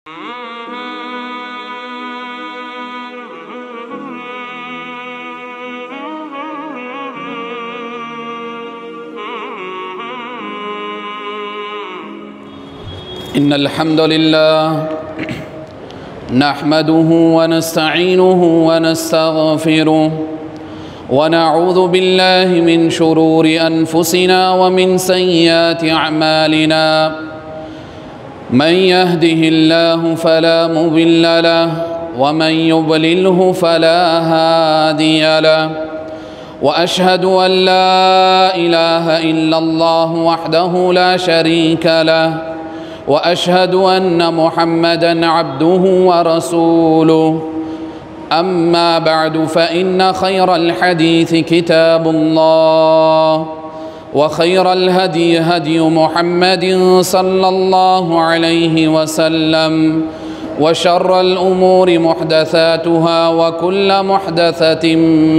إن الحمد لله نحمده ونستعينه ونستغفره ونعوذ بالله من شرور أنفسنا ومن سيئات أعمالنا من يهده الله فلا مضل له ومن يضلله فلا هادي له وأشهد أن لا إله إلا الله وحده لا شريك له وأشهد أن محمدًا عبده ورسوله أما بعد فإن خير الحديث كتاب الله وخير الهدي هدي محمد صلى الله عليه وسلم وشر الأمور محدثاتها وكل محدثة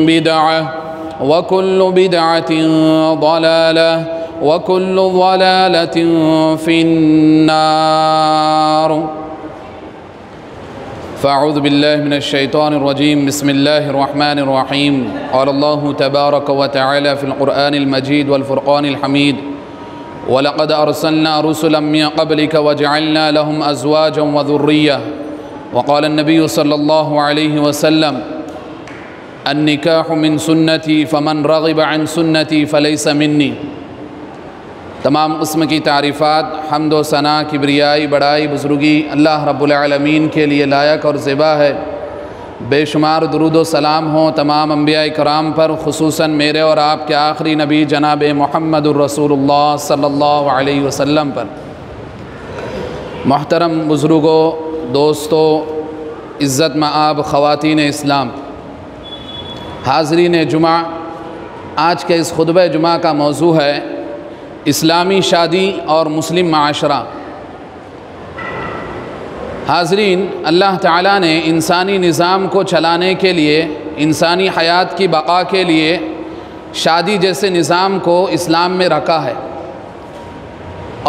بدعة وكل بدعة ضلالة وكل ضلالة في النار فأعوذ بالله من الشيطان الرجيم بسم الله الرحمن الرحيم قال الله تبارك وتعالى في القرآن المجيد والفرقان الحميد ولقد أرسلنا رسلا من قبلك وجعلنا لهم أزواجا وذرية وقال النبي صلى الله عليه وسلم النكاح من سنتي فمن رغب عن سنتي فليس مني تمام قسم کی تعریفات حمد و ثنا کبریائی بڑائی بزرگی اللہ رب العالمین کے لیے لائق اور زیبا ہے۔ بے شمار درود و سلام ہوں تمام انبیاء کرام پر، خصوصاً میرے اور آپ کے آخری نبی جناب محمد الرسول اللہ صلی اللہ علیہ وسلم پر۔ محترم بزرگوں، دوستوں، عزت مآب خواتین اسلام، حاضرین جمعہ، آج کے اس خطبہ جمعہ کا موضوع ہے اسلامی شادی اور مسلم معاشرہ۔ حاضرین، اللہ تعالیٰ نے انسانی نظام کو چلانے کے لیے، انسانی حیات کی بقا کے لیے شادی جیسے نظام کو اسلام میں رکھا ہے،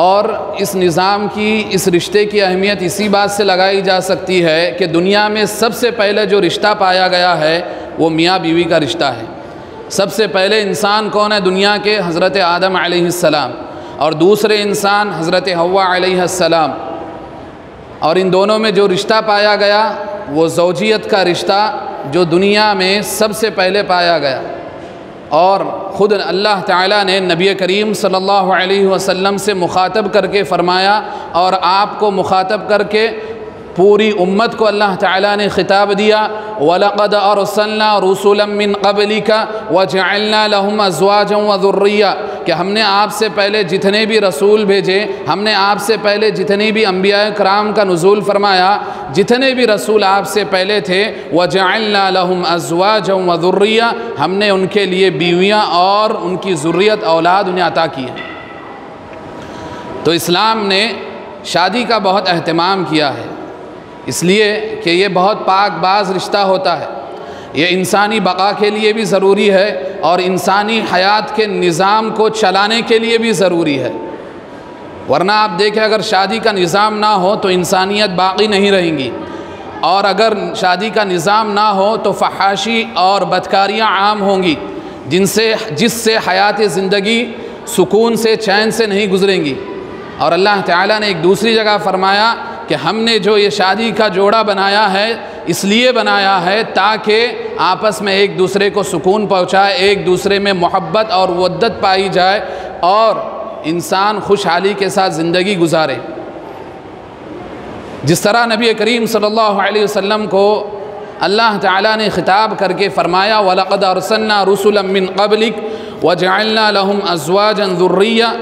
اور اس نظام کی، اس رشتے کی اہمیت اسی بات سے لگائی جا سکتی ہے کہ دنیا میں سب سے پہلے جو رشتہ پایا گیا ہے وہ میاں بیوی کا رشتہ ہے۔ سب سے پہلے انسان کون ہے دنیا کے؟ حضرت آدم علیہ السلام، اور دوسرے انسان حضرت حوا علیہ السلام، اور ان دونوں میں جو رشتہ پایا گیا وہ زوجیت کا رشتہ جو دنیا میں سب سے پہلے پایا گیا۔ اور خود اللہ تعالیٰ نے نبی کریم صلی اللہ علیہ وسلم سے مخاطب کر کے فرمایا، اور آپ کو مخاطب کر کے پوری امت کو اللہ تعالیٰ نے خطاب دیا، وَلَقَدْ أَرْسَلْنَا رُسُلًا مِّن قَبْلِكَ وَجَعَلْنَا لَهُمْ أَزْوَاجًا وَذُرِّيَّةً، کہ ہم نے آپ سے پہلے جتنے بھی رسول بھیجے، ہم نے آپ سے پہلے جتنی بھی انبیاء کرام کا نزول فرمایا، جتنے بھی رسول آپ سے پہلے تھے، وَجَعَلْنَا لَهُمْ أَزْوَاجًا وَذُرِّيَّةً، ہم نے ان کے لیے بیویاں اور ان کی ذریت اولاد انہیں عطا کی ہے۔ تو اسلام نے شادی کا بہت اہتمام کیا ہے، اس لیے کہ یہ بہت پاک باز رشتہ ہوتا ہے، یہ انسانی بقا کے لیے بھی ضروری ہے اور انسانی حیات کے نظام کو چلانے کے لیے بھی ضروری ہے۔ ورنہ آپ دیکھیں اگر شادی کا نظام نہ ہو تو انسانیت باقی نہیں رہیں گی، اور اگر شادی کا نظام نہ ہو تو فحاشی اور بدکاریاں عام ہوں گی، جس سے حیات زندگی سکون سے، چین سے نہیں گزریں گی۔ اور اللہ تعالیٰ نے ایک دوسری جگہ فرمایا کہ ہم نے جو یہ شادی کا جوڑا بنایا ہے اس لیے بنایا ہے تاکہ آپس میں ایک دوسرے کو سکون پہنچائے، ایک دوسرے میں محبت اور ودت پائی جائے اور انسان خوشحالی کے ساتھ زندگی گزارے۔ جس طرح نبی کریم صلی اللہ علیہ وسلم کو اللہ تعالیٰ نے خطاب کر کے فرمایا وَلَقَدْ أَرْسَلْنَا رُسُلًا مِّن قَبْلِكَ وَجَعَلْنَا لَهُمْ أَزْوَاجًا ذُرِّيَّةً،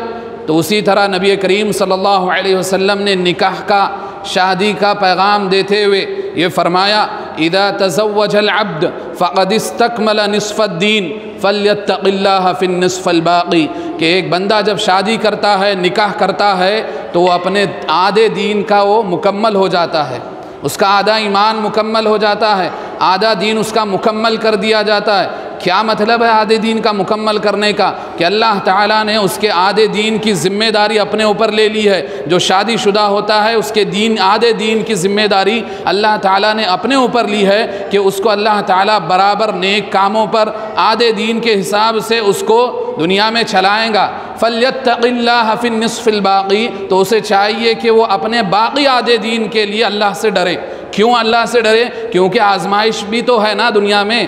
تو اسی طرح نبی کریم صلی اللہ علیہ وسلم نے نکاح کا، شادی کا پیغام دیتے ہوئے یہ فرمایا اذا تزوج العبد فقد استکمل نصف الدین فلیتق اللہ فی النصف الباقی، کہ ایک بندہ جب شادی کرتا ہے، نکاح کرتا ہے تو وہ اپنے آدھے دین کا وہ مکمل ہو جاتا ہے، اس کا آدھا ایمان مکمل ہو جاتا ہے، آدھا دین اس کا مکمل کر دیا جاتا ہے۔ کیا مطلب ہے آدھے دین کا مکمل کرنے کا؟ کہ اللہ تعالیٰ نے اس کے آدھے دین کی ذمہ داری اپنے اوپر لے لی ہے۔ جو شادی شدہ ہوتا ہے اس کے آدھے دین کی ذمہ داری اللہ تعالیٰ نے اپنے اوپر لی ہے کہ اس کو اللہ تعالیٰ برابر نیک کاموں پر آدھے دین کے حساب سے اس کو دنیا میں چلائیں گا۔ فَلْيَتَّقِ اللَّهَ فِي النِّصْفِ الْبَاقِي، تو اسے چاہیے کہ وہ اپنے باقی آدھے دین کے لیے اللہ سے ڈرے۔ کیوں اللہ سے ڈرے؟ کیونکہ آزمائش بھی تو ہے نا دنیا میں،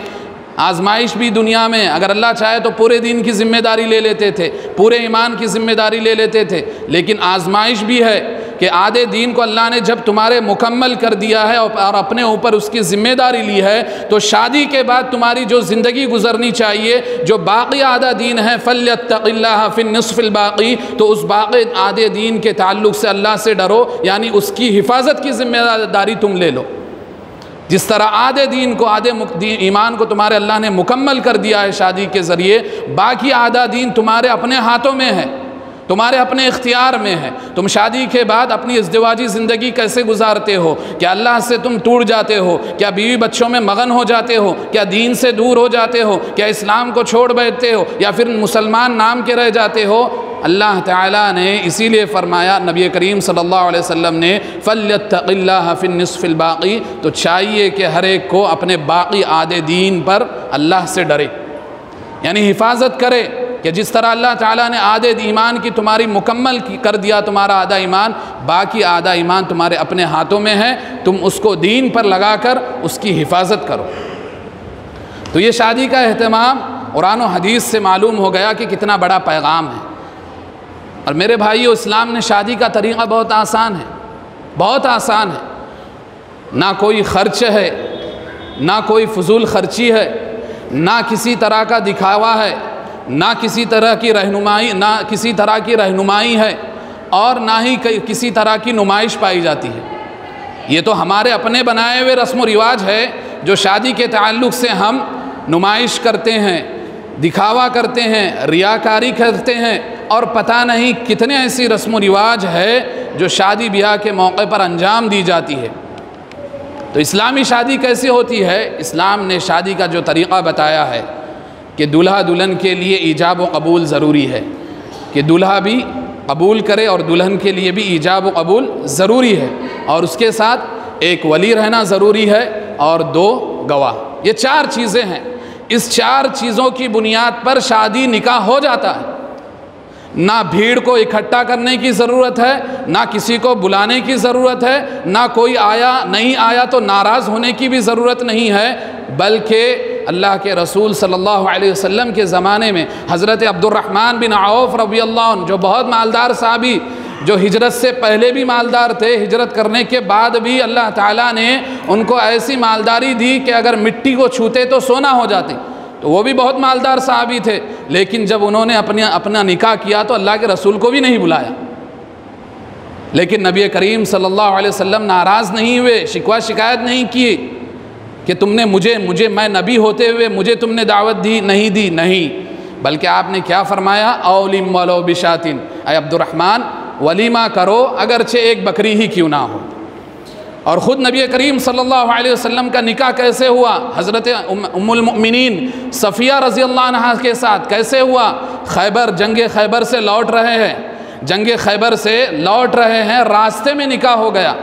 آزمائش بھی دنیا میں۔ اگر اللہ چاہے تو پورے دین کی ذمہ داری لے لیتے تھے، پورے ایمان کی ذمہ داری لے لیتے تھے، لیکن آزمائش بھی ہے کہ آدھے دین کو اللہ نے جب تمہارے مکمل کر دیا ہے اور اپنے اوپر اس کی ذمہ داری لی ہے، تو شادی کے بعد تمہاری جو زندگی گزرنی چاہیے، جو باقی آدھا دین ہے، فَلْيَتَّقِ اللَّهَ فِي النِّصْفِ الْبَاقِي، تو اس باقی آدھے دین کے تعلق سے اللہ سے ڈرو، یعنی اس کی حفاظت کی ذمہ داری تم لے لو۔ جس طرح آدھے دین کو، آدھے ایمان کو تمہارے اللہ نے مکمل کر دیا ہے شادی کے ذریعے، باقی آدھا دین تمہارے اپنے ہاتھوں میں ہے، تمہارے اپنے اختیار میں ہے۔ تم شادی کے بعد اپنی ازدواجی زندگی کیسے گزارتے ہو؟ کیا اللہ سے تم ٹوٹ جاتے ہو؟ کیا بیوی بچوں میں مغن ہو جاتے ہو؟ کیا دین سے دور ہو جاتے ہو؟ کیا اسلام کو چھوڑ بیٹھتے ہو؟ یا پھر مسلمان نام کے رہ جاتے ہو؟ اللہ تعالیٰ نے اسی لیے فرمایا، نبی کریم صلی اللہ علیہ وسلم نے فَلْيَتَّقِ اللَّهَ فِي النِّصْفِ الْبَاقِي، تو چاہیے کہ ہر ایک کو اپنے باقی آدھے دین پر اللہ سے ڈرے، یعنی حفاظت کرے، کہ جس طرح اللہ تعالیٰ نے آدھے ایمان کی تمہاری مکمل کر دیا، تمہارا آدھا ایمان، باقی آدھا ایمان تمہارے اپنے ہاتھوں میں ہے، تم اس کو دین پر لگا کر اس کی حفاظت کرو۔ تو یہ شادی کا اہتمام قرآن و حدیث سے معلوم ہو گیا کہ کتنا بڑا پیغام ہے۔ اور میرے بھائیو، اسلام نے شادی کا طریقہ بہت آسان ہے، بہت آسان ہے، نہ کوئی خرچ ہے، نہ کوئی فضول خرچی ہے، نہ کسی طرح کا دکھاوا ہے، نہ کسی طرح کی رہنمائی ہے، اور نہ ہی کسی طرح کی نمائش پائی جاتی ہے۔ یہ تو ہمارے اپنے بنائے ہوئے رسم و رواج ہے جو شادی کے تعلق سے ہم نمائش کرتے ہیں، دکھاوا کرتے ہیں، ریاکاری کرتے ہیں، اور پتہ نہیں کتنے ایسی رسم و رواج ہے جو شادی بیاہ کے موقع پر انجام دی جاتی ہے۔ تو اسلامی شادی کیسے ہوتی ہے؟ اسلام نے شادی کا جو طریقہ بتایا ہے کہ دولہا دلہن کے لیے ایجاب و قبول ضروری ہے، کہ دولہا بھی قبول کرے اور دلہن کے لیے بھی ایجاب و قبول ضروری ہے، اور اس کے ساتھ ایک ولی رہنا ضروری ہے اور 2 گواہ۔ یہ 4 چیزیں ہیں، اس 4 چیزوں کی بنیاد پر شادی نکاح ہو جاتا ہے۔ نہ بھیڑ کو اکٹھا کرنے کی ضرورت ہے، نہ کسی کو بلانے کی ضرورت ہے، نہ کوئی آیا نہیں آیا تو ناراض ہونے کی بھی ضرورت نہیں ہے، بلکہ اللہ کے رسول صلی اللہ علیہ وسلم کے زمانے میں حضرت عبد الرحمن بن عوف رضی اللہ عنہ، جو بہت مالدار صحابی، جو ہجرت سے پہلے بھی مالدار تھے، ہجرت کرنے کے بعد بھی اللہ تعالیٰ نے ان کو ایسی مالداری دی کہ اگر مٹی کو چھوتے تو سونا ہو جاتے، تو وہ بھی بہت مالدار صحابی تھے، لیکن جب انہوں نے اپنا نکاح کیا تو اللہ کے رسول کو بھی نہیں بلایا، لیکن نبی کریم صلی اللہ علیہ وسلم ناراض نہیں ہوئے، شکوہ شکایت نہیں کی کہ تم نے مجھے میں نبی ہوتے ہوئے مجھے تم نے دعوت دی نہیں، بلکہ آپ نے کیا فرمایا؟ اولم ولو بشاتن، اے عبد الرحمن ولیمہ کرو اگرچہ ایک بکری ہی کیوں نہ ہو۔ اور خود نبی کریم صلی اللہ علیہ وسلم کا نکاح کیسے ہوا؟ حضرت ام المؤمنین صفیہ رضی اللہ عنہا کے ساتھ کیسے ہوا؟ جنگ خیبر سے لوٹ رہے ہیں، راستے میں نکاح ہو گیا،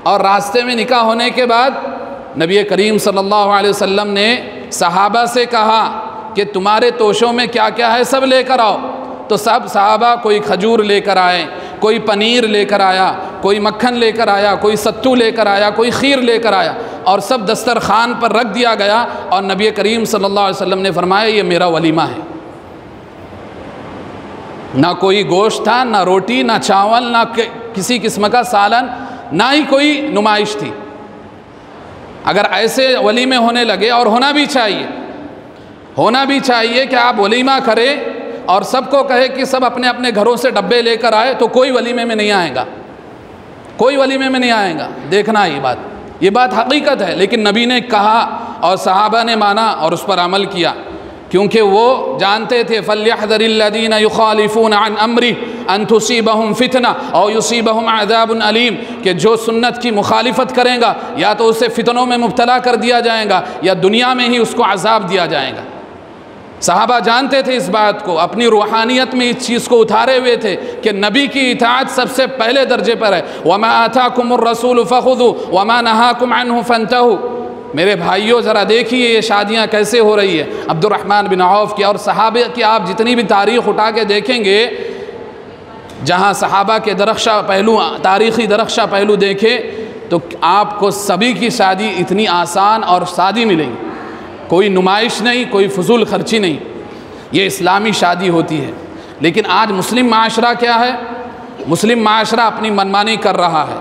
اور راستے میں نکاح ہونے کے بعد نبی کریم صلی اللہ علیہ وسلم نے صحابہ سے کہا کہ تمہارے توشوں میں کیا کیا ہے سب لے کر آؤ، تو سب صحابہ کوئی کھجور لے کر آئے، کوئی پنیر لے کر آیا، کوئی مکھن لے کر آیا، کوئی ستو لے کر آیا، کوئی خیر لے کر آیا، اور سب دسترخوان پر رکھ دیا گیا، اور نبی کریم صلی اللہ علیہ وسلم نے فرمایا یہ میرا ولیمہ ہے۔ نہ کوئی گوشت تھا، نہ روٹی، نہ چاول، نہ کسی قسم کا سالن، نہ ہی کوئی نمائش تھی۔ اگر ایسے ولیمے ہونے لگے، اور ہونا بھی چاہیے کہ آپ ولیمہ کریں اور سب کو کہے کہ سب اپنے اپنے گھروں سے ڈبے لے کر آئے، تو کوئی ولیمے میں نہیں آئے گا، دیکھنا یہ بات حقیقت ہے، لیکن نبی نے کہا اور صحابہ نے مانا اور اس پر عمل کیا، کیونکہ وہ جانتے تھے فَلْيَحْذَرِ الَّذِينَ يُخَالِفُونَ عَنْ أَمْرِهِ أَن تُصِيبَهُمْ فِتْنَةٌ أَوْ يُصِيبَهُمْ عَذَابٌ أَلِيمٌ، کہ جو سنت کی مخالفت کرے گا یا تو اسے فتنوں میں مبتلا کر دیا جائے گا یا دنیا میں ہی اس کو عذاب دیا جائے گا۔ صحابہ جانتے تھے اس بات کو، اپنی روحانیت میں اس چیز کو اتارے ہوئے تھے کہ نبی کی اطاعت سب سے پہلے درجے پر ہے۔ وَمَا آتَاكُمُ الرَّسُولُ فَخُذُوا وَمَا نَهَاكُمْ عَنْهُ فَانْتَهُوا۔ میرے بھائیوں ذرا دیکھیے یہ شادیاں کیسے ہو رہی ہے عبد الرحمن بن عوف کی اور صحابہ کی۔ آپ جتنی بھی تاریخ اٹھا کے دیکھیں گے، جہاں صحابہ کے درخشاں پہلو، تاریخی درخشاں پہلو دیکھیں تو آپ کو سبھی کی شادی اتنی آسان اور سادی ملے گی، کوئی نمائش نہیں، کوئی فضول خرچی نہیں، یہ اسلامی شادی ہوتی ہے۔ لیکن آج مسلم معاشرہ کیا ہے؟ مسلم معاشرہ اپنی منمانی کر رہا ہے،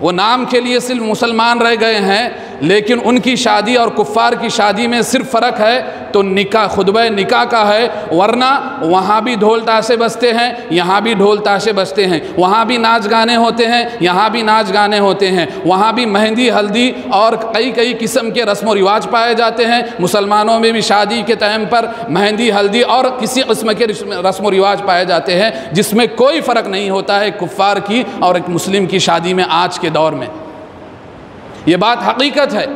وہ نام کے لیے صرف مسلمان رہ گئے ہیں، لیکن ان کی شادی اور کفار کی شادی میں صرف فرق ہے تو نکاح، خطبہ نکاح کا ہے، ورنہ وہاں بھی ڈھول تاشے بجتے ہیں، یہاں بھی ڈھول تاشے بجتے ہیں، وہاں بھی ناچ گانے ہوتے ہیں، یہاں بھی ناچ گانے ہوتے ہیں، وہاں بھی مہندی ہلدی اور کئی قسم کے رسم و رواج پائے جاتے ہیں۔ مسلمانوں میں بھی شادی کے ٹائم پر مہندی ہلدی اور کسی قسم کے رسم و رواج پائے جاتے ہیں، جس میں کوئی فرق نہیں ہوتا ہے کفار کی اور ایک مسلم کی شادی میں آج کے دور میں۔ یہ بات حقیقت ہے،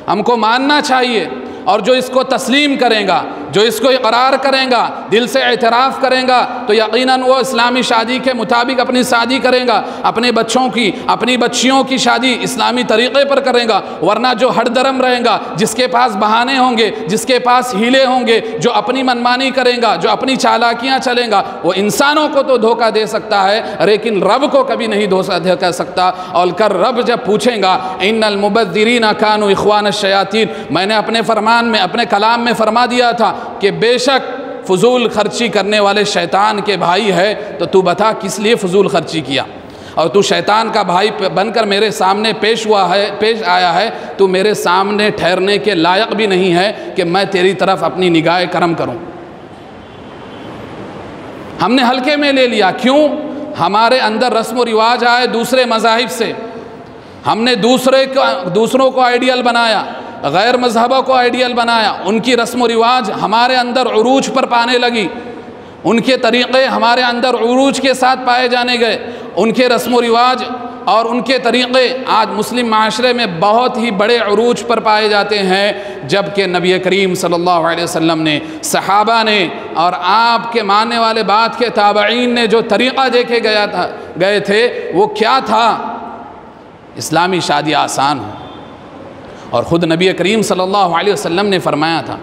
ہم کو ماننا چاہیے، اور جو اس کو تسلیم کرے گا، جو اس کو اقرار کرے گا، دل سے اعتراف کرے گا، تو یقیناً وہ اسلامی شادی کے مطابق اپنی شادی کرے گا، اپنے بچوں کی، اپنی بچیوں کی شادی اسلامی طریقے پر کرے گا۔ ورنہ جو ہر درم رہے گا، جس کے پاس بہانے ہوں گے، جس کے پاس ہیلے ہوں گے، جو اپنی منمانی کرے گا، جو اپنی چالاکیاں چلیں گا، وہ انسانوں کو تو دھوکہ دے سکتا ہے لیکن رب کو کبھی نہیں دھوکہ دے سکتا۔ اور کر رب جب پوچھیں گا ان المبذرین کانوا اخوان الشیاطین، میں نے اپنے فرمان میں، اپنے کلام میں فرما دیا تھا کہ بے شک فضول خرچی کرنے والے شیطان کے بھائی ہے، تو تو بتا کس لیے فضول خرچی کیا، اور تو شیطان کا بھائی بن کر میرے سامنے پیش آیا ہے، تو میرے سامنے ٹھہرنے کے لائق بھی نہیں ہے کہ میں تیری طرف اپنی نگاہ کرم کروں۔ ہم نے ہلکے میں لے لیا، کیوں؟ ہمارے اندر رسم و رواج آئے دوسرے مذاہب سے، ہم نے دوسروں کو آئیڈیل بنایا، غیر مذہبوں کو آئیڈیل بنایا، ان کی رسم و رواج ہمارے اندر عروج پر پانے لگی، ان کے طریقے ہمارے اندر عروج کے ساتھ پائے جانے گئے، ان کے رسم و رواج اور ان کے طریقے آج مسلم معاشرے میں بہت ہی بڑے عروج پر پائے جاتے ہیں، جبکہ نبی کریم صلی اللہ علیہ وسلم نے، صحابہ نے اور آپ کے ماننے والے بات کے تابعین نے جو طریقہ دیکھے گئے تھے وہ کیا تھا؟ اسلامی شادی آسان ہو۔ اور خود نبی کریم صلی اللہ علیہ وسلم نے فرمایا تھا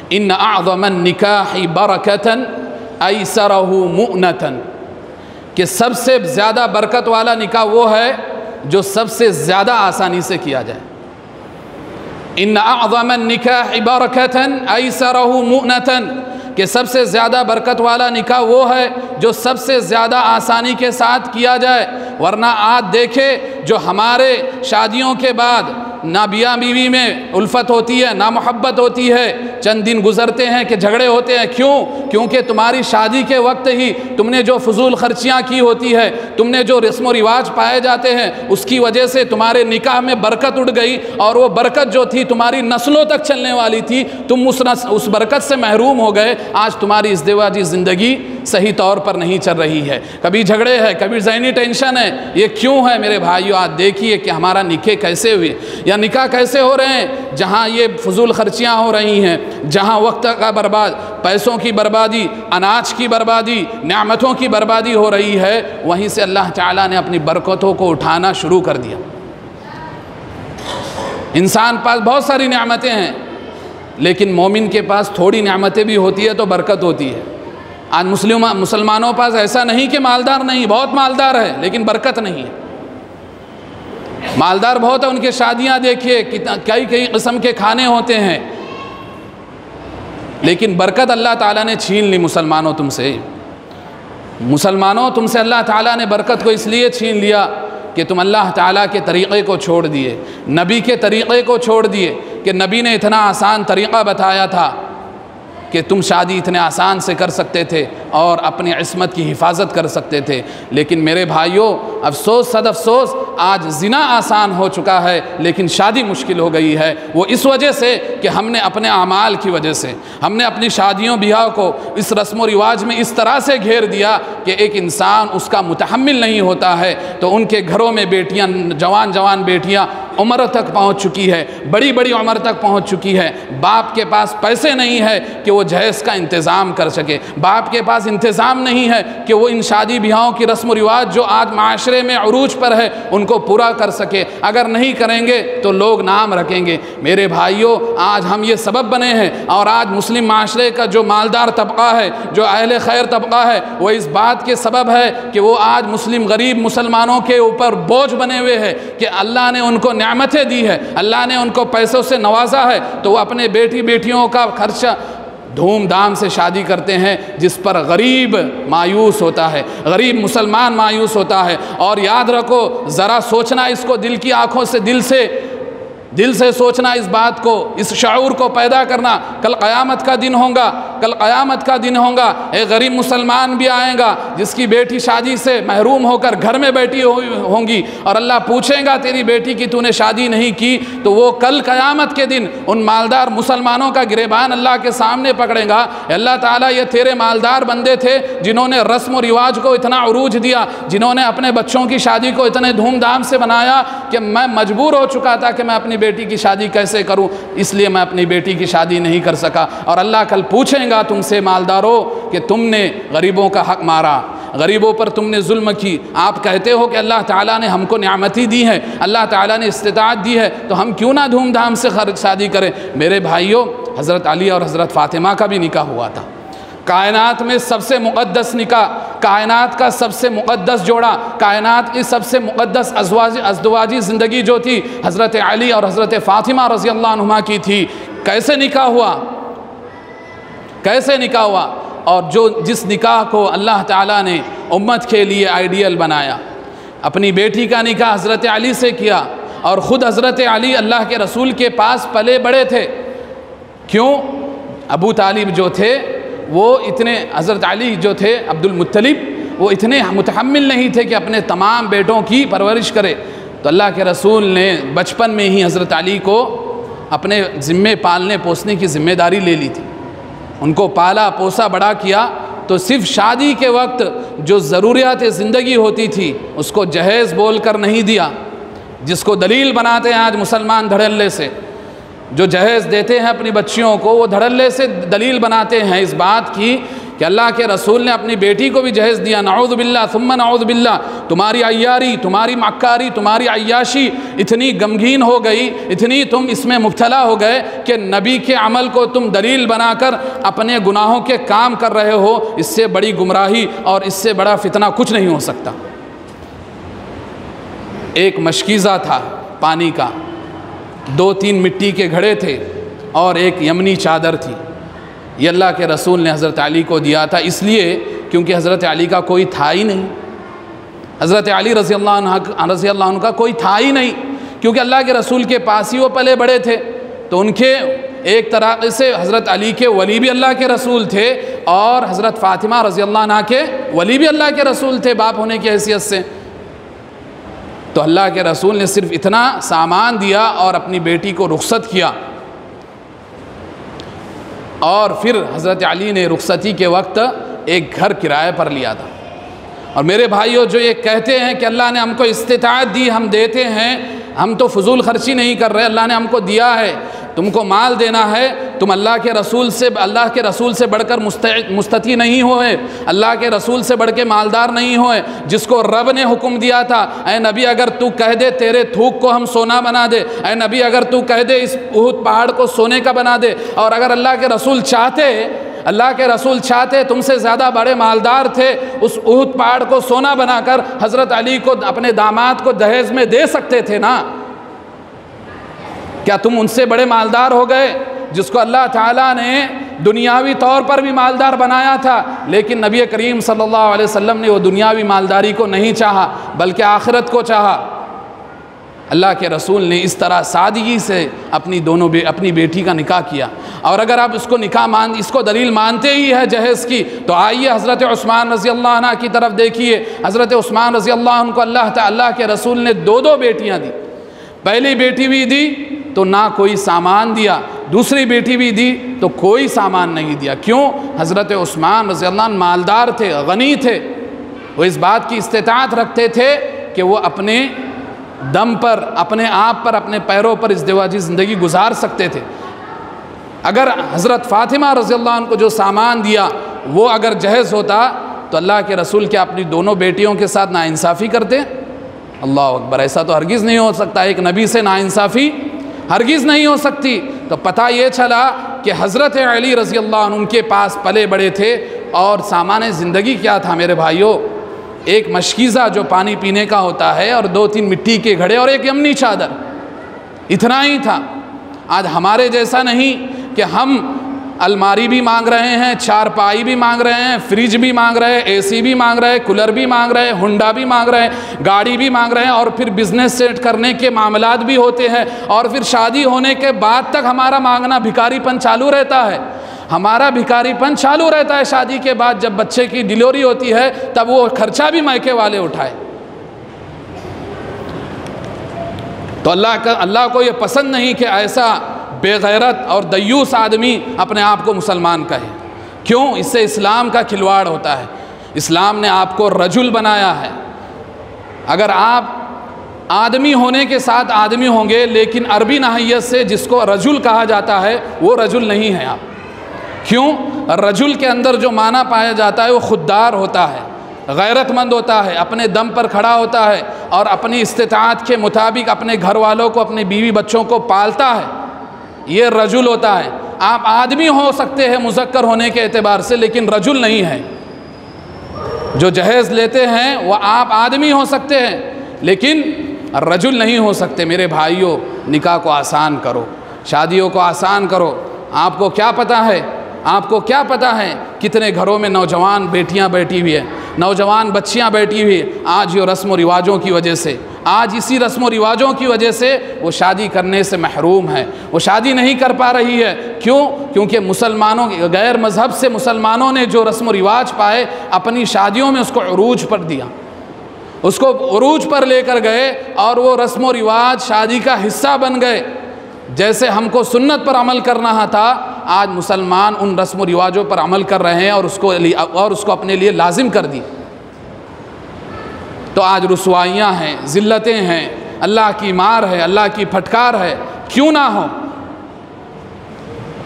ان اعظم النکاح برکۃ ایسرہ مؤنۃ، کہ سب سے زیادہ برکت والا نکاح وہ ہے جو سب سے زیادہ آسانی سے کیا جائے۔ ان اعظم النکاح برکۃ ایسرہ مؤنۃ، کہ سب سے زیادہ برکت والا نکاح وہ ہے جو سب سے زیادہ آسانی کے ساتھ کیا جائے۔ ورنہ آج دیکھے جو ہمارے شادیوں کے بعد نہ میاں بیوی میں الفت ہوتی ہے، نہ محبت ہوتی ہے، چند دن گزرتے ہیں کہ جھگڑے ہوتے ہیں، کیوں؟ کیونکہ تمہاری شادی کے وقت ہی تم نے جو فضول خرچیاں کی ہوتی ہے، تم نے جو رسم و رواج پائے جاتے ہیں، اس کی وجہ سے تمہارے نکاح میں برکت اٹھ گئی، اور وہ برکت جو تھی تمہاری نسلوں تک چلنے والی تھی، تم اس برکت سے محروم ہو گئے۔ آج تمہاری ازدواجی زندگی صحیح طور پر نہیں چل رہی ہے، کبھی جھگڑے ہے، کبھی ذہنی ٹینشن ہے۔ یہ کیوں ہے میرے بھائیو؟ آج دیکھیے کہ ہمارا نکاح کیسے ہوئے یا نکاح کیسے ہو رہے ہیں، جہاں یہ فضول خرچیاں ہو رہی ہیں، جہاں وقت کا برباد، پیسوں کی بربادی، اناج کی بربادی، نعمتوں کی بربادی ہو رہی ہے، وہیں سے اللہ تعالیٰ نے اپنی برکتوں کو اٹھانا شروع کر دیا۔ انسان پاس بہت ساری نعمتیں ہیں، لیکن مومن کے پاس تھوڑی نعمتیں بھی ہوتی ہے تو برکت ہوتی ہے۔ آج مسلمانوں پاس ایسا نہیں کہ مالدار نہیں، بہت مالدار ہے لیکن برکت نہیں ہے۔ مالدار بہت ہے، ان کے شادیاں دیکھیے، کئی قسم کے کھانے ہوتے ہیں، لیکن برکت اللہ تعالیٰ نے چھین لی مسلمانوں تم سے۔ مسلمانوں تم سے اللہ تعالیٰ نے برکت کو اس لیے چھین لیا کہ تم اللہ تعالیٰ کے طریقے کو چھوڑ دیے، نبی کے طریقے کو چھوڑ دیے، کہ نبی نے اتنا آسان طریقہ بتایا تھا کہ تم شادی اتنے آسان سے کر سکتے تھے اور اپنی عصمت کی حفاظت کر سکتے تھے۔ لیکن میرے بھائیوں، افسوس صد افسوس، آج زنا آسان ہو چکا ہے لیکن شادی مشکل ہو گئی ہے۔ وہ اس وجہ سے کہ ہم نے اپنے اعمال کی وجہ سے، ہم نے اپنی شادیوں بیاہ کو اس رسم و رواج میں اس طرح سے گھیر دیا کہ ایک انسان اس کا متحمل نہیں ہوتا ہے، تو ان کے گھروں میں بیٹیاں، جوان بیٹیاں عمر تک پہنچ چکی ہے، بڑی بڑی عمر تک پہنچ چکی ہے، باپ کے پاس پیسے نہیں ہے کہ وہ جہیز کا انتظام کر سکے، باپ کے پاس انتظام نہیں ہے کہ وہ ان شادی بیاہوں کی رسم و رواج جو آج معاشرے میں عروج پر ہے ان کو پورا کر سکے۔ اگر نہیں کریں گے تو لوگ نام رکھیں گے۔ میرے بھائیوں، آج ہم یہ سبب بنے ہیں، اور آج مسلم معاشرے کا جو مالدار طبقہ ہے، جو اہل خیر طبقہ ہے، وہ اس بات کے سبب ہے کہ وہ آج مسلم غریب مسلمانوں کے اوپر بوجھ بنے ہوئے ہے کہ اللہ نے ان کو نعمتیں دی ہے، اللہ نے ان کو پیسوں سے نوازا ہے، تو وہ اپنے بیٹیوں کا خرچہ دھوم دھام سے شادی کرتے ہیں، جس پر غریب مایوس ہوتا ہے، غریب مسلمان مایوس ہوتا ہے۔ اور یاد رکھو، ذرا سوچنا اس کو، دل کی آنکھوں سے، دل سے سوچنا اس بات کو، اس شعور کو پیدا کرنا۔ کل قیامت کا دن ہوگا، کل قیامت کا دن ہوگا، ایک غریب مسلمان بھی آئے گا جس کی بیٹی شادی سے محروم ہو کر گھر میں بیٹھی ہوں گی، اور اللہ پوچھے گا تیری بیٹی کی تو نے شادی نہیں کی، تو وہ کل قیامت کے دن ان مالدار مسلمانوں کا گریبان اللہ کے سامنے پکڑے گا، اللہ تعالیٰ یہ تیرے مالدار بندے تھے جنہوں نے رسم و رواج کو اتنا عروج دیا، جنہوں نے اپنے بچوں کی شادی کو اتنے دھوم دھام سے بنایا کہ میں مجبور ہو چکا تھا کہ میں اپنی بیٹی کی شادی کیسے کروں، اس لیے میں اپنی بیٹی کی شادی نہیں کر سکا۔ اور اللہ کل پوچھیں گا تم سے مالداروں کہ تم نے غریبوں کا حق مارا، غریبوں پر تم نے ظلم کی۔ آپ کہتے ہو کہ اللہ تعالیٰ نے ہم کو نعمتی دی ہے، اللہ تعالیٰ نے استطاعت دی ہے، تو ہم کیوں نہ دھوم دھام سے شادی کریں؟ میرے بھائیوں، حضرت علی اور حضرت فاطمہ کا بھی نکاح ہوا تھا۔ کائنات میں سب سے مقدس نکاح، کائنات کا سب سے مقدس جوڑا، کائنات کی سب سے مقدس ازدواجی زندگی جو تھی حضرت علی اور حضرت فاطمہ رضی اللہ عنہما کی تھی۔ کیسے نکاح ہوا؟ کیسے نکاح ہوا؟ اور جس نکاح کو اللہ تعالیٰ نے امت کے لیے آئیڈیل بنایا، اپنی بیٹی کا نکاح حضرت علی سے کیا، اور خود حضرت علی اللہ کے رسول کے پاس پلے بڑے تھے۔ کیوں؟ ابو طالب جو تھے وہ اتنے، حضرت علی جو تھے عبد المطلب، وہ اتنے متحمل نہیں تھے کہ اپنے تمام بیٹوں کی پرورش کرے، تو اللہ کے رسول نے بچپن میں ہی حضرت علی کو اپنے ذمے پالنے پوسنے کی ذمہ داری لے لی تھی، ان کو پالا پوسا بڑا کیا، تو صرف شادی کے وقت جو ضروریات زندگی ہوتی تھی اس کو جہیز بول کر نہیں دیا، جس کو دلیل بناتے ہیں آج مسلمان دھڑلے سے، جو جہیز دیتے ہیں اپنی بچیوں کو، وہ دھڑلے سے دلیل بناتے ہیں اس بات کی کہ اللہ کے رسول نے اپنی بیٹی کو بھی جہیز دیا۔ نعوذ باللہ ثم نعوذ باللہ، تمہاری عیاری، تمہاری مکاری، تمہاری عیاشی اتنی غمگین ہو گئی، اتنی تم اس میں مبتلا ہو گئے کہ نبی کے عمل کو تم دلیل بنا کر اپنے گناہوں کے کام کر رہے ہو۔ اس سے بڑی گمراہی اور اس سے بڑا فتنہ کچھ نہیں ہو سکتا۔ ایک مشکیزہ تھا پانی کا، 2-3 مٹی کے گھڑے تھے اور ایک یمنی چادر تھی، یہ اللہ کے رسول نے حضرت علی کو دیا تھا، اس لیے کیونکہ حضرت علی کا کوئی تھا ہی نہیں، حضرت علی رضی اللہ عنہ کا کوئی تھا ہی نہیں، کیونکہ اللہ کے رسول کے پاس ہی وہ پلے بڑے تھے، تو ان کے ایک طرح سے حضرت علی کے ولی بھی اللہ کے رسول تھے، اور حضرت فاطمہ رضی اللہ عنہ کے ولی بھی اللہ کے رسول تھے باپ ہونے کی حیثیت سے۔ تو اللہ کے رسول نے صرف اتنا سامان دیا اور اپنی بیٹی کو رخصت کیا، اور پھر حضرت علی نے رخصتی کے وقت ایک گھر کرائے پر لیا تھا۔ اور میرے بھائیوں، جو یہ کہتے ہیں کہ اللہ نے ہم کو استطاعت دی، ہم دیتے ہیں، ہم تو فضول خرچی نہیں کر رہے، اللہ نے ہم کو دیا ہے، تم کو مال دینا ہے، تم اللہ کے رسول سے بڑھ کر مستطیع نہیں ہوئے، اللہ کے رسول سے بڑھ کے مالدار نہیں ہوئے، جس کو رب نے حکم دیا تھا، اے نبی اگر تو کہہ دے تیرے تھوک کو ہم سونا بنا دے، اے نبی اگر تو کہہ دے اس احد پہاڑ کو سونے کا بنا دے، اور اگر اللہ کے رسول چاہتے تم سے زیادہ بڑے مالدار تھے، اس احد پہاڑ کو سونا بنا کر حضرت علی کو اپنے داماد کو دہیز میں دے سکتے تھے نا۔ کیا تم ان سے بڑے مالدار ہو گئے؟ جس کو اللہ تعالیٰ نے دنیاوی طور پر بھی مالدار بنایا تھا، لیکن نبی کریم صلی اللہ علیہ وسلم نے وہ دنیاوی مالداری کو نہیں چاہا بلکہ آخرت کو چاہا۔ اللہ کے رسول نے اس طرح سادگی سے اپنی بیٹی کا نکاح کیا۔ اور اگر آپ اس کو دلیل مانتے ہی ہے جہیز کی، تو آئیے حضرت عثمان رضی اللہ عنہ کی طرف دیکھیے۔ حضرت عثمان رضی اللہ عنہ کو اللہ کے رسول نے 2 بیٹیاں دی۔ پہلی بیٹی بھی دی تو نہ کوئی سامان دیا، دوسری بیٹی بھی دی تو کوئی سامان نہیں دیا۔ کیوں؟ حضرت عثمان رضی اللہ عنہ مالدار تھے، غنی تھے، وہ اس بات کی استطاعت رکھتے تھے کہ وہ اپنے دم پر اپنے آپ پر اپنے پیروں پر ازدواجی زندگی گزار سکتے تھے۔ اگر حضرت فاطمہ رضی اللہ عنہ کو جو سامان دیا وہ اگر جہیز ہوتا تو اللہ کے رسول کیا اپنی دونوں بیٹیوں کے ساتھ ناانصافی کرتے؟ اللہ اکبر، ایسا تو ہرگز نہیں ہو سکتا، ایک نبی سے ناانصافی ہرگز نہیں ہو سکتی۔ تو پتہ یہ چلا کہ حضرت علی رضی اللہ عنہ ان کے پاس پلے بڑے تھے، اور سامان زندگی کیا تھا میرے بھائیوں؟ ایک مشکیزہ جو پانی پینے کا ہوتا ہے، اور 2-3 مٹی کے گھڑے اور ایک یمنی چادر، اتنا ہی تھا۔ آج ہمارے جیسا نہیں کہ ہم الماری بھی مانگ رہے ہیں، چارپائی بھی مانگ رہے ہیں، فریج بھی مانگ رہے ہیں، اے سی بھی مانگ رہے ہیں، کولر بھی مانگ رہے ہیں، ہنڈا بھی مانگ رہے ہیں، گاڑی بھی مانگ رہے ہیں، اور پھر بزنس سیٹ کرنے کے معاملات بھی ہوتے ہیں، اور پھر شادی ہونے کے بعد تک ہمارا مانگنا بھکاری پن چالو رہتا ہے۔ ہمارا بھکاری پن چالو رہتا ہے شادی کے بعد، جب بچے کی ڈیلیوری ہوتی ہے تب وہ خرچہ بھی میکے والے اٹھائے۔ تو اللہ کو یہ پسند نہیں کہ ایسا بے غیرت اور دیوس آدمی اپنے آپ کو مسلمان کہے۔ کیوں؟ اس سے اسلام کا کھلواڑ ہوتا ہے۔ اسلام نے آپ کو رجل بنایا ہے۔ اگر آپ آدمی ہونے کے ساتھ آدمی ہوں گے، لیکن عربی نحویت سے جس کو رجل کہا جاتا ہے وہ رجل نہیں ہے آپ۔ کیوں؟ رجل کے اندر جو معنی پایا جاتا ہے وہ خوددار ہوتا ہے، غیرت مند ہوتا ہے، اپنے دم پر کھڑا ہوتا ہے، اور اپنی استطاعت کے مطابق اپنے گھر والوں کو، اپنے بیوی بچوں کو پالتا ہے، یہ رجل ہوتا ہے۔ آپ آدمی ہو سکتے ہیں مذکر ہونے کے اعتبار سے، لیکن رجل نہیں ہے۔ جو جہیز لیتے ہیں وہ آپ آدمی ہو سکتے ہیں لیکن رجل نہیں ہو سکتے۔ میرے بھائیوں، نکاح کو آسان کرو، شادیوں کو آسان کرو۔ آپ کو کیا پتہ ہے، آپ کو کیا پتہ ہے کتنے گھروں میں نوجوان بیٹیاں بیٹھی ہوئی ہیں، نوجوان بچیاں بیٹھی ہوئی ہیں، آج یہ رسم و رواجوں کی وجہ سے، آج اسی رسم و رواجوں کی وجہ سے وہ شادی کرنے سے محروم ہے، وہ شادی نہیں کر پا رہی ہے۔ کیوں؟ کیونکہ مسلمانوں، غیر مذہب سے مسلمانوں نے جو رسم و رواج پائے اپنی شادیوں میں اس کو عروج پر دیا، اس کو عروج پر لے کر گئے، اور وہ رسم و رواج شادی کا حصہ بن گئے۔ جیسے ہم کو سنت پر عمل کرنا تھا، آج مسلمان ان رسم و رواجوں پر عمل کر رہے ہیں اور اس کو اپنے لیے لازم کر دی۔ تو آج رسوائیاں ہیں، ذلتیں ہیں، اللہ کی مار ہے، اللہ کی پھٹکار ہے، کیوں نہ ہو؟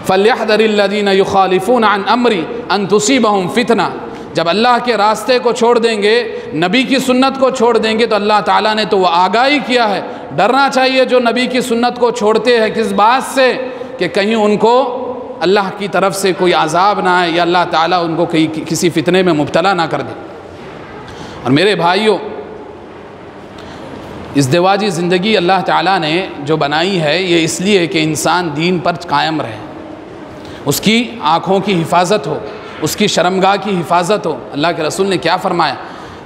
فَلْيَحْذَرِ الَّذِينَ يُخَالِفُونَ عَنْ أَمْرِي أَن تُصِيبَهُمْ فِتْنَةٌ۔ جب اللہ کے راستے کو چھوڑ دیں گے، نبی کی سنت کو چھوڑ دیں گے، تو اللہ تعالیٰ نے تو وہ آگاہی کیا ہے۔ ڈرنا چاہیے جو نبی کی سنت کو چھوڑتے ہیں، کس بات سے؟ کہ کہیں ان کو اللہ کی طرف سے کوئی عذاب نہ آئے، یا اللہ تعالیٰ ان کو کسی فتنے میں مبتلا نہ کر دے۔ اور میرے بھائیوں، ازدواجی زندگی اللہ تعالیٰ نے جو بنائی ہے، یہ اس لیے کہ انسان دین پر قائم رہے، اس کی آنکھوں کی حفاظت ہو، اس کی شرمگاہ کی حفاظت ہو۔ اللہ کے رسول نے کیا فرمایا؟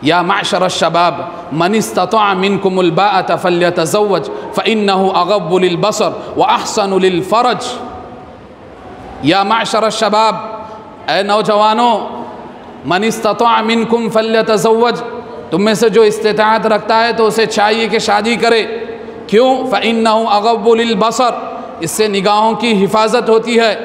یا معشر الشباب من استطاع منکم الباءۃ فلیتزوج فإنہ اغض للبصر واحسن للفرج۔ یا معشر الشباب، اے نوجوانوں، من استطاع منکم فلیتزوج، تم میں سے جو استطاعت رکھتا ہے تو اسے چاہیے کہ شادی کرے۔ کیوں؟ فإنہ اغض للبصر، اس سے نگاہوں کی حفاظت ہوتی ہے،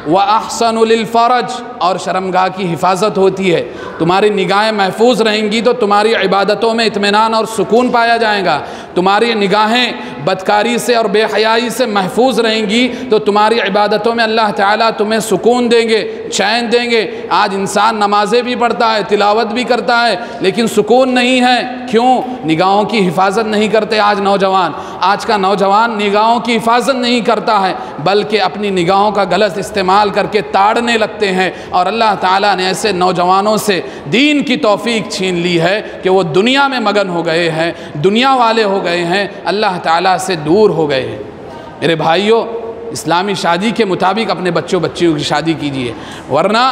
وَأَحْسَنُ لِلْفَرَجِ، اور شرمگاہ کی حفاظت ہوتی ہے۔ تمہاری نگاہیں محفوظ رہیں گی تو تمہاری عبادتوں میں اطمینان اور سکون پایا جائے گا۔ تمہاری نگاہیں بدکاری سے اور بے حیائی سے محفوظ رہیں گی تو تمہاری عبادتوں میں اللہ تعالیٰ تمہیں سکون دیں گے، چین دیں گے۔ آج انسان نمازیں بھی پڑھتا ہے، تلاوت بھی کرتا ہے، لیکن سکون نہیں ہے۔ کیوں؟ نگاہوں کی حفاظت نہیں کرتے آج نوجوان۔ آج کا نوجوان نگاہوں کی حفاظت نہیں کرتا ہے، بلکہ اپنی نگاہوں کا غلط استعمال کر کے تاڑنے لگتے ہیں، اور اللہ تعالیٰ نے ایسے نوجوانوں سے دین کی توفیق چھین لی ہے کہ وہ دنیا میں مگن ہو گئے ہیں، دنیا والے ہو گئے ہیں، اللہ تعالیٰ سے دور ہو گئے ہیں۔ میرے بھائیوں، اسلامی شادی کے مطابق اپنے بچیوں کی شادی کیجیے، ورنہ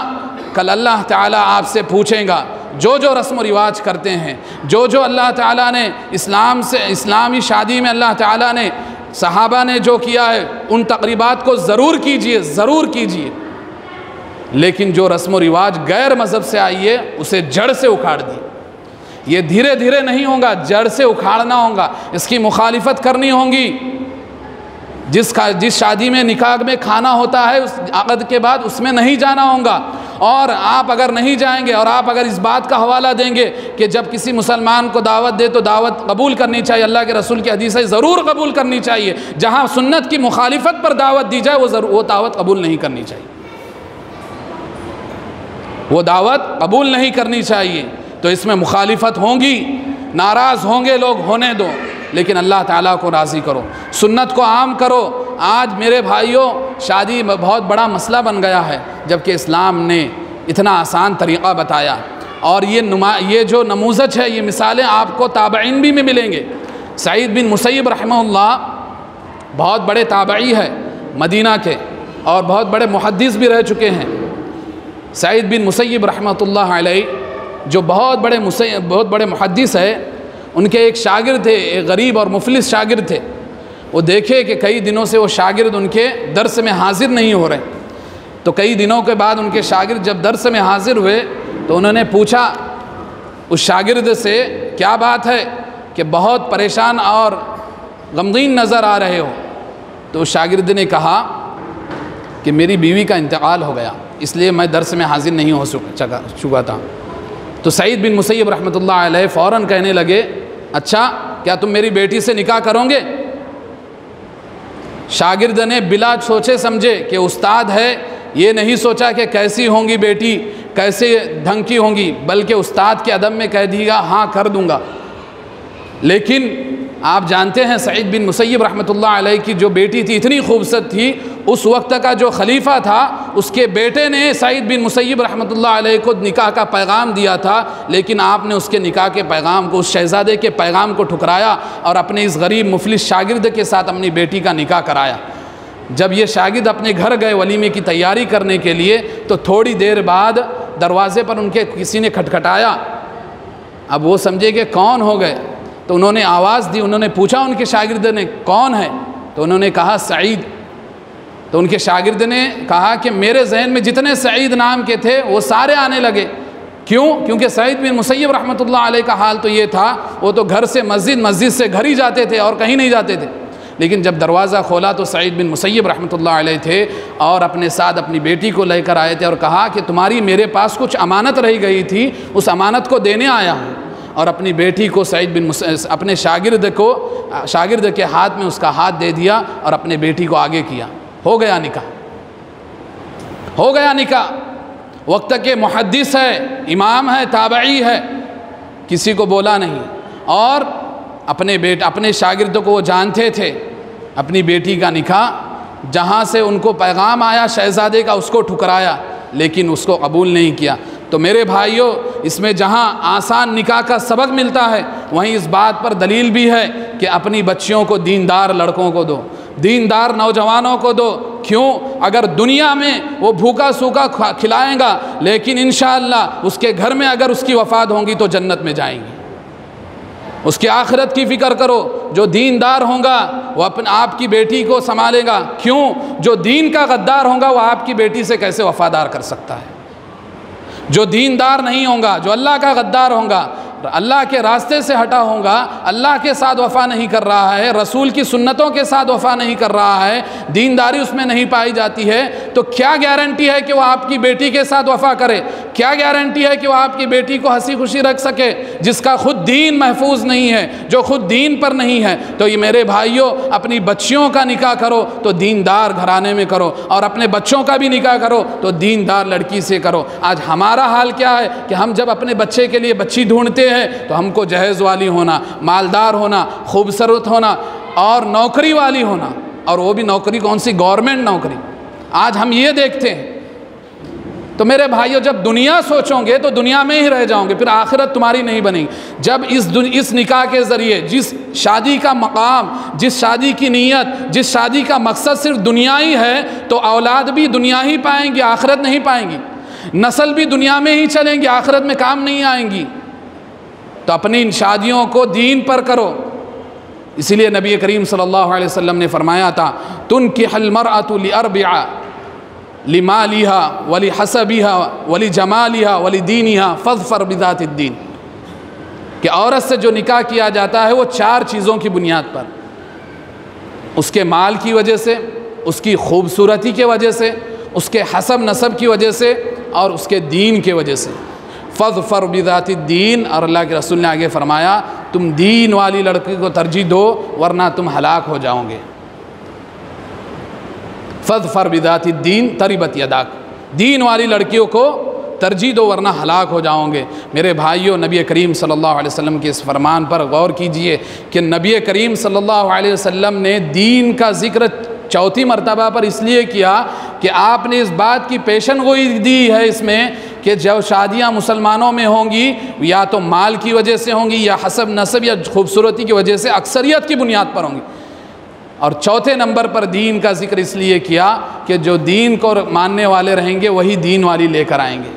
کل اللہ تعالیٰ آپ سے پوچھیں گا جو رسم و رواج کرتے ہیں، جو اللہ تعالیٰ نے اسلامی شادی میں اللہ تعالیٰ نے صحابہ نے جو کیا ہے، ان تقریبات کو ضرور کیجیے، ضرور کیجیے، لیکن جو رسم و رواج غیر مذہب سے آئی ہے اسے جڑ سے اکھاڑ دی۔ یہ دھیرے دھیرے نہیں ہوگا، جڑ سے اکھاڑنا ہوگا، اس کی مخالفت کرنی ہوگی۔ جس شادی میں نکاح میں کھانا ہوتا ہے، اس عقد کے بعد اس میں نہیں جانا ہوگا، اور آپ اگر نہیں جائیں گے اور آپ اگر اس بات کا حوالہ دیں گے کہ جب کسی مسلمان کو دعوت دے تو دعوت قبول کرنی چاہیے، اللہ کے رسول کی حدیث ہے ضرور قبول کرنی چاہیے، جہاں سنت کی مخالفت پر دعوت دی جائے وہ دعوت قبول نہیں کرنی چاہیے، وہ دعوت قبول نہیں کرنی چاہیے۔ تو اس میں مخالفت ہوں گی، ناراض ہوں گے لوگ، ہونے دو، لیکن اللہ تعالیٰ کو راضی کرو، سنت کو عام کرو۔ آج میرے بھائیوں شادی بہت بڑا مسئلہ بن گیا ہے، جبکہ اسلام نے اتنا آسان طریقہ بتایا، اور یہ جو نموذج ہے، یہ مثالیں آپ کو تابعین بھی میں ملیں گے۔ سعید بن مسیب رحمہ اللہ بہت بڑے تابعی ہے مدینہ کے، اور بہت بڑے محدث بھی رہ چکے ہیں۔ سعید بن مسیب رحمۃ اللہ علیہ جو بہت بڑے محدث ہے، ان کے ایک شاگرد تھے، ایک غریب اور مفلس شاگرد تھے۔ وہ دیکھے کہ کئی دنوں سے وہ شاگرد ان کے درس میں حاضر نہیں ہو رہے، تو کئی دنوں کے بعد ان کے شاگرد جب درس میں حاضر ہوئے تو انہوں نے پوچھا اس شاگرد سے، کیا بات ہے کہ بہت پریشان اور غمگین نظر آ رہے ہو؟ تو اس شاگرد نے کہا کہ میری بیوی کا انتقال ہو گیا، اس لیے میں درس میں حاضر نہیں ہو چکا تھا۔ تو سعید بن مسیب رحمۃ اللہ علیہ فوراً کہنے لگے، اچھا کیا تم میری بیٹی سے نکاح کرو گے؟ شاگرد نے بلا سوچے سمجھے کہ استاد ہے، یہ نہیں سوچا کہ کیسی ہوں گی بیٹی، کیسے ڈھنگ کی ہوں گی، بلکہ استاد کے ادب میں کہہ دیا ہاں کر دوں گا۔ لیکن آپ جانتے ہیں سعید بن مسیب رحمۃ اللہ علیہ کی جو بیٹی تھی اتنی خوبصورت تھی، اس وقت کا جو خلیفہ تھا اس کے بیٹے نے سعید بن مسیب رحمۃ اللہ علیہ کو نکاح کا پیغام دیا تھا، لیکن آپ نے اس کے نکاح کے پیغام کو، اس شہزادے کے پیغام کو ٹھکرایا اور اپنے اس غریب مفلس شاگرد کے ساتھ اپنی بیٹی کا نکاح کرایا۔ جب یہ شاگرد اپنے گھر گئے ولیمے کی تیاری کرنے کے لیے، تو تھوڑی دیر بعد دروازے پر ان کے کسی نے کھٹکھٹایا۔ اب وہ سمجھے کہ کون ہو گئے، تو انہوں نے آواز دی، انہوں نے پوچھا ان کے شاگرد نے کون ہے، تو انہوں نے کہا سعید۔ تو ان کے شاگرد نے کہا کہ میرے ذہن میں جتنے سعید نام کے تھے وہ سارے آنے لگے۔ کیوں؟ کیونکہ سعید بن مسیب رحمۃ اللہ علیہ کا حال تو یہ تھا، وہ تو گھر سے مسجد سے گھر ہی جاتے تھے اور کہیں نہیں جاتے تھے، لیکن جب دروازہ کھولا تو سعید بن مسیب رحمۃ اللہ علیہ تھے اور اپنے ساتھ اپنی بیٹی کو لے کر آئے تھے، اور کہا کہ تمہاری میرے پاس کچھ امانت رہ گئی تھی، اس امانت کو دینے آیا ہوں۔ اور اپنی بیٹی کو اپنے شاگرد کے ہاتھ میں اس کا ہاتھ دے دیا اور اپنے بیٹی کو آگے کیا۔ ہو گیا نکاح۔ وقت کے محدث ہے، امام ہے، تابعی ہے، کسی کو بولا نہیں، اور اپنے شاگردوں کو وہ جانتے تھے۔ اپنی بیٹی کا نکاح جہاں سے ان کو پیغام آیا شہزادے کا، اس کو ٹھکرایا، لیکن اس کو قبول نہیں کیا۔ تو میرے بھائیوں، اس میں جہاں آسان نکاح کا سبق ملتا ہے، وہیں اس بات پر دلیل بھی ہے کہ اپنی بچیوں کو دیندار لڑکوں کو دو، دیندار نوجوانوں کو دو۔ کیوں؟ اگر دنیا میں وہ بھوکا سوکھا کھلائیں گا، لیکن انشاءاللہ اس کے گھر میں اگر اس کی وفات ہوں گی تو جنت میں جائیں گی۔ اس کی آخرت کی فکر کرو۔ جو دیندار ہوں گا وہ آپ کی بیٹی کو سنبھالے گا۔ کیوں؟ جو دین کا غدار ہوں گا وہ آپ کی بیٹی سے کیسے وفادار کر سکتا ہے؟ جو دیندار نہیں ہوں گا، جو اللہ کا غدار ہوں گا، اللہ کے راستے سے ہٹا ہوگا، اللہ کے ساتھ وفا نہیں کر رہا ہے، رسول کی سنتوں کے ساتھ وفا نہیں کر رہا ہے، دینداری اس میں نہیں پائی جاتی ہے، تو کیا گارنٹی ہے کہ وہ آپ کی بیٹی کے ساتھ وفا کرے؟ کیا گارنٹی ہے کہ وہ آپ کی بیٹی کو ہنسی خوشی رکھ سکے؟ جس کا خود دین محفوظ نہیں ہے، جو خود دین پر نہیں ہے۔ تو یہ میرے بھائیوں، اپنی بچیوں کا نکاح کرو تو دیندار گھرانے میں کرو، اور اپنے بچوں کا بھی نکاح کرو تو دیندار لڑکی سے کرو۔ آج ہمارا حال کیا ہے کہ ہم جب اپنے بچے کے لیے بچی ڈھونڈتے ہیں تو ہم کو جہیز والی ہونا، مالدار ہونا، خوبصورت ہونا اور نوکری والی ہونا، اور وہ بھی نوکری کون سی؟ گورنمنٹ نوکری۔ آج ہم یہ دیکھتے ہیں۔ تو میرے بھائیوں، جب دنیا سوچو گے تو دنیا میں ہی رہ جاؤ گے، پھر آخرت تمہاری نہیں بنے گی۔ جب اس نکاح کے ذریعے جس شادی کا مقام، جس شادی کی نیت، جس شادی کا مقصد صرف دنیا ہی ہے، تو اولاد بھی دنیا ہی پائیں گی، آخرت نہیں پائیں گی۔ نسل بھی دنیا میں ہی چلیں گی، آخرت میں کام نہیں آئیں گی۔ تو اپنی ان شادیوں کو دین پر کرو۔ اسی لیے نبی کریم صلی اللہ علیہ وسلم نے فرمایا تھا، تنکح المرأة لأربع، لمالها ولحسبها ولجمالها ولدینها فاظفر بذات الدین، کہ عورت سے جو نکاح کیا جاتا ہے وہ 4 چیزوں کی بنیاد پر، اس کے مال کی وجہ سے، اس کی خوبصورتی کی وجہ سے، اس کے حسب نسب کی وجہ سے، اور اس کے دین کی وجہ سے۔ فَاظْفَرْ بِذَاتِ الدِّین، اور اللہ کے رسول نے آگے فرمایا تم دین والی لڑکی کو ترجیح دو ورنہ تم ہلاک ہو جاؤ گے۔ فَاظْفَرْ بِذَاتِ الدِّین تَرِبَتْ یَدَاک، دین والی لڑکیوں کو ترجیح دو ورنہ ہلاک ہو جاؤ گے۔ میرے بھائیوں، نبی کریم صلی اللہ علیہ وسلم کے اس فرمان پر غور کیجئے کہ نبی کریم صلی اللہ علیہ وسلم نے دین کا ذکر چوتھی مرتبہ پر اس لیے کیا کہ آپ نے اس بات کی پیشن گوئی دی ہے اس میں کہ جو شادیاں مسلمانوں میں ہوں گی یا تو مال کی وجہ سے ہوں گی یا حسب نسب یا خوبصورتی کی وجہ سے اکثریت کی بنیاد پر ہوں گی۔ اور چوتھے نمبر پر دین کا ذکر اس لیے کیا کہ جو دین کو ماننے والے رہیں گے وہی دین والی لے کر آئیں گے۔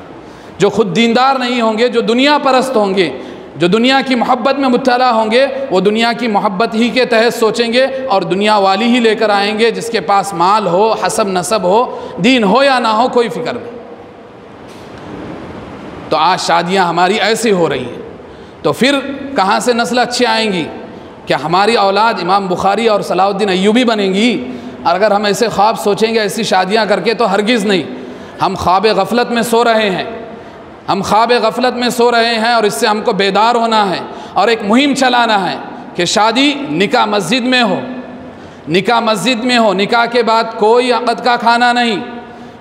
جو خود دیندار نہیں ہوں گے، جو دنیا پرست ہوں گے، جو دنیا کی محبت میں مبتلا ہوں گے، وہ دنیا کی محبت ہی کے تحت سوچیں گے اور دنیا والی ہی لے کر آئیں گے، جس کے پاس مال ہو، حسب نسب ہو، دین ہو یا نہ ہو، کوئی فکر نہیں۔ تو آج شادیاں ہماری ایسی ہو رہی ہیں، تو پھر کہاں سے نسل اچھی آئیں گی؟ کیا ہماری اولاد امام بخاری اور صلاح الدین ایوبی بنیں گی؟ اگر ہم ایسے خواب سوچیں گے ایسی شادیاں کر کے، تو ہرگز نہیں۔ ہم خواب غفلت میں سو رہے ہیں، ہم خواب غفلت میں سو رہے ہیں، اور اس سے ہم کو بیدار ہونا ہے اور ایک مہم چلانا ہے کہ شادی نکاح مسجد میں ہو، نکاح مسجد میں ہو، نکاح کے بعد کوئی عقد کا کھانا نہیں،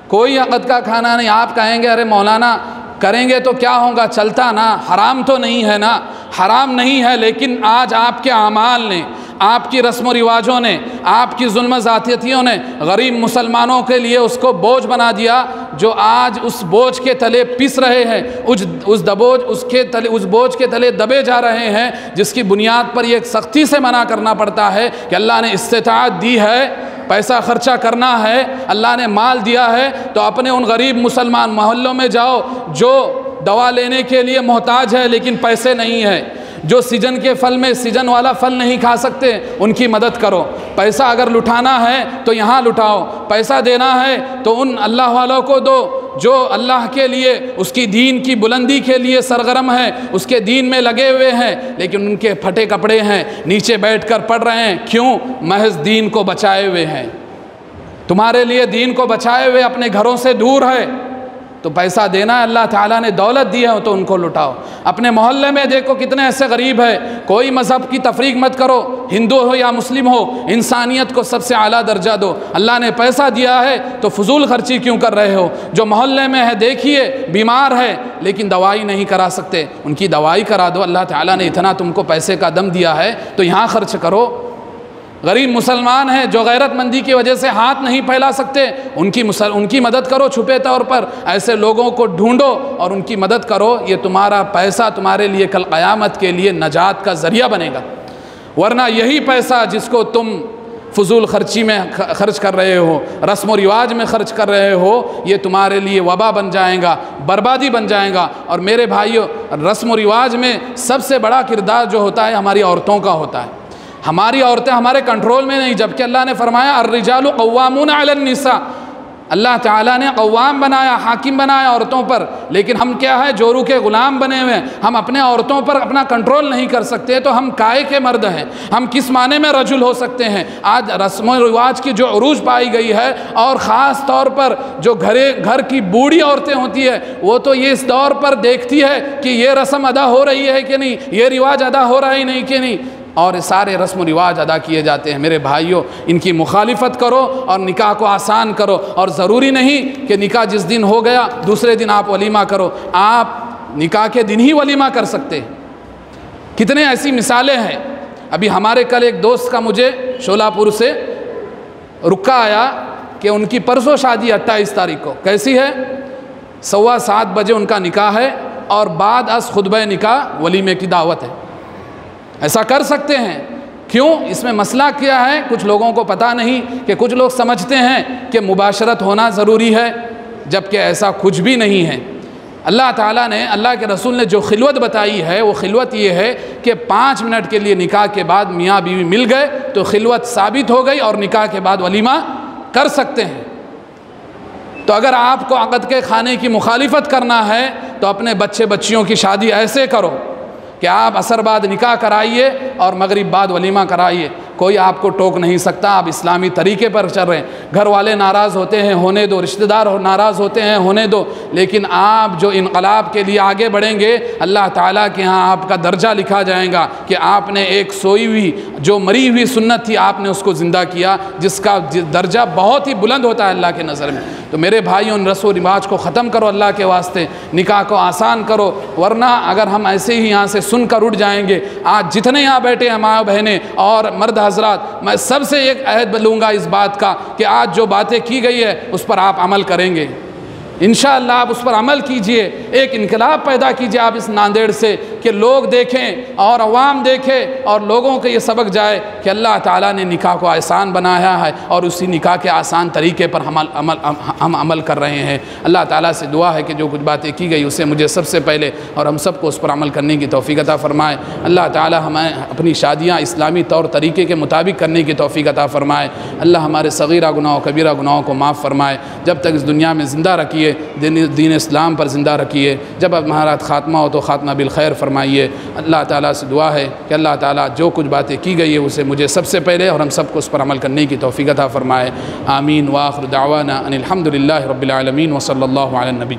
کوئی عقد کا کھانا نہیں۔ آپ کہیں گے ارے مولانا کریں گے تو کیا ہوگا، چلتا نا، حرام تو نہیں ہے نا؟ حرام نہیں ہے، لیکن آج آپ کے اعمال نے، آپ کی رسم و رواجوں نے، آپ کی ظلم ذاتیتیوں نے غریب مسلمانوں کے لیے اس کو بوجھ بنا دیا، جو آج اس بوجھ کے تلے پس رہے ہیں، اس بوجھ کے تلے دبے جا رہے ہیں، جس کی بنیاد پر یہ سختی سے منع کرنا پڑتا ہے کہ اللہ نے استطاعت دی ہے، پیسہ خرچہ کرنا ہے، اللہ نے مال دیا ہے، تو اپنے ان غریب مسلمان محلوں میں جاؤ جو دوا لینے کے لیے محتاج ہے لیکن پیسے نہیں ہے، جو سیزن کے پھل میں سیزن والا پھل نہیں کھا سکتے، ان کی مدد کرو۔ پیسہ اگر لٹانا ہے تو یہاں لٹاؤ، پیسہ دینا ہے تو ان اللہ والوں کو دو جو اللہ کے لیے، اس کی دین کی بلندی کے لیے سرگرم ہیں، اس کے دین میں لگے ہوئے ہیں، لیکن ان کے پھٹے کپڑے ہیں، نیچے بیٹھ کر پڑھ رہے ہیں۔ کیوں؟ محض دین کو بچائے ہوئے ہیں۔ تمہارے لیے دین کو بچائے ہوئے اپنے گھروں سے دور ہے، تو پیسہ دینا ہے، اللہ تعالیٰ نے دولت دی ہے تو ان کو لٹاؤ۔ اپنے محلے میں دیکھو کتنے ایسے غریب ہیں، کوئی مذہب کی تفریق مت کرو، ہندو ہو یا مسلم ہو، انسانیت کو سب سے اعلیٰ درجہ دو۔ اللہ نے پیسہ دیا ہے تو فضول خرچی کیوں کر رہے ہو؟ جو محلے میں ہے دیکھیے بیمار ہے لیکن دوائی نہیں کرا سکتے، ان کی دوائی کرا دو۔ اللہ تعالیٰ نے اتنا تم کو پیسے کا دم دیا ہے تو یہاں خرچ کرو۔ غریب مسلمان ہیں جو غیرت مندی کی وجہ سے ہاتھ نہیں پھیلا سکتے، ان کی مدد کرو چھپے طور پر، ایسے لوگوں کو ڈھونڈو اور ان کی مدد کرو۔ یہ تمہارا پیسہ تمہارے لیے کل قیامت کے لیے نجات کا ذریعہ بنے گا، ورنہ یہی پیسہ جس کو تم فضول خرچی میں خرچ کر رہے ہو، رسم و رواج میں خرچ کر رہے ہو، یہ تمہارے لیے وبا بن جائے گا، بربادی بن جائے گا۔ اور میرے بھائیوں، رسم و رواج میں سب سے بڑا کردار جو ہوتا ہے ہماری عورتوں کا ہوتا ہے۔ ہماری عورتیں ہمارے کنٹرول میں نہیں، جبکہ اللہ نے فرمایا الرجال قوامون علی النساء، اللہ تعالیٰ نے قوام بنایا، حاکم بنایا عورتوں پر، لیکن ہم کیا ہے، جورو کے غلام بنے ہوئے ہیں۔ ہم اپنے عورتوں پر اپنا کنٹرول نہیں کر سکتے تو ہم کائے کے مرد ہیں؟ ہم کس معنی میں رجل ہو سکتے ہیں؟ آج رسم و رواج کی جو عروج پائی گئی ہے، اور خاص طور پر جو گھر کی بوڑھی عورتیں ہوتی ہے، وہ تو یہ اس دور پر دیکھتی ہے کہ یہ رسم ادا ہو رہی ہے کہ نہیں، یہ رواج ادا ہو رہا ہی نہیں کہ نہیں، اور سارے رسم و رواج ادا کیے جاتے ہیں۔ میرے بھائیوں، ان کی مخالفت کرو اور نکاح کو آسان کرو، اور ضروری نہیں کہ نکاح جس دن ہو گیا دوسرے دن آپ ولیمہ کرو، آپ نکاح کے دن ہی ولیمہ کر سکتے ہیں۔ کتنے ایسی مثالیں ہیں۔ ابھی ہمارے کل ایک دوست کا مجھے شولہ پور سے رکا آیا کہ ان کی پرسوں شادی 28 تاریخ کو، کیسی ہے؟ 7:15 بجے ان کا نکاح ہے، اور بعد از خطبہ نکاح ولیمے کی دعوت ہے۔ ایسا کر سکتے ہیں، کیوں؟ اس میں مسئلہ کیا ہے کچھ لوگوں کو پتہ نہیں، کہ کچھ لوگ سمجھتے ہیں کہ مباشرت ہونا ضروری ہے، جبکہ ایسا کچھ بھی نہیں ہے۔ اللہ تعالیٰ نے، اللہ کے رسول نے جو خلوت بتائی ہے، وہ خلوت یہ ہے کہ 5 منٹ کے لیے نکاح کے بعد میاں بیوی مل گئے تو خلوت ثابت ہو گئی، اور نکاح کے بعد ولیمہ کر سکتے ہیں۔ تو اگر آپ کو عقد کے کھانے کی مخالفت کرنا ہے تو اپنے بچیوں کی شادی ایسے کرو کہ آپ عصر بعد نکاح کرائیے اور مغرب بعد ولیمہ کرائیے۔ کوئی آپ کو ٹوک نہیں سکتا، آپ اسلامی طریقے پر چل رہے ہیں۔ گھر والے ناراض ہوتے ہیں، ہونے دو، رشتہ دار ناراض ہوتے ہیں، ہونے دو، لیکن آپ جو انقلاب کے لیے آگے بڑھیں گے، اللہ تعالیٰ کے ہاں آپ کا درجہ لکھا جائے گا کہ آپ نے ایک سوئی ہوئی جو مری ہوئی سنت تھی، آپ نے اس کو زندہ کیا، جس کا درجہ بہت ہی بلند ہوتا ہے اللہ کے نظر میں۔ تو میرے بھائیوں، ان رسم و رواج کو ختم کرو اللہ کے واسطے، نکاح کو آسان کرو، ورنہ اگر ہم ایسے ہی یہاں سے سن کر اٹھ جائیں گے، آج جتنے یہاں بیٹھے ہیں ماں بہنیں اور مرد حضرات، میں سب سے ایک عہد لوں گا اس بات کا کہ آج جو باتیں کی گئی ہے اس پر آپ عمل کریں گے انشاءاللہ، آپ اس پر عمل کیجئے، ایک انقلاب پیدا کیجئے آپ اس ناندیڑ سے، کہ لوگ دیکھیں اور عوام دیکھے اور لوگوں کو یہ سبق جائے کہ اللہ تعالیٰ نے نکاح کو آسان بنایا ہے اور اسی نکاح کے آسان طریقے پر ہم عمل کر رہے ہیں۔ اللہ تعالیٰ سے دعا ہے کہ جو کچھ باتیں کی گئی اسے مجھے سب سے پہلے اور ہم سب کو اس پر عمل کرنے کی توفیق عطا فرمائے۔ اللہ تعالیٰ ہمیں اپنی شادیاں اسلامی طور طریقے کے مطابق کرنے کی توفیق عطا فرمائے۔ اللہ ہمارے صغیرہ گناہوں کبیرہ گناہوں کو معاف فرمائے۔ جب تک اس دنیا میں زندہ رکھیے، دین اسلام پر زندہ رکھیے، جب اب ہمارا خاتمہ ہو تو خاتمہ بالخیر فرمائیے۔ اللہ تعالیٰ سے دعا ہے کہ اللہ تعالیٰ جو کچھ باتیں کی گئی ہے اسے مجھے سب سے پہلے اور ہم سب کو اس پر عمل کرنے کی توفیق عطا فرمائے۔ آمین۔ وآخر دعوانا ان الحمد للہ رب العالمین وصلی اللہ علی النبی۔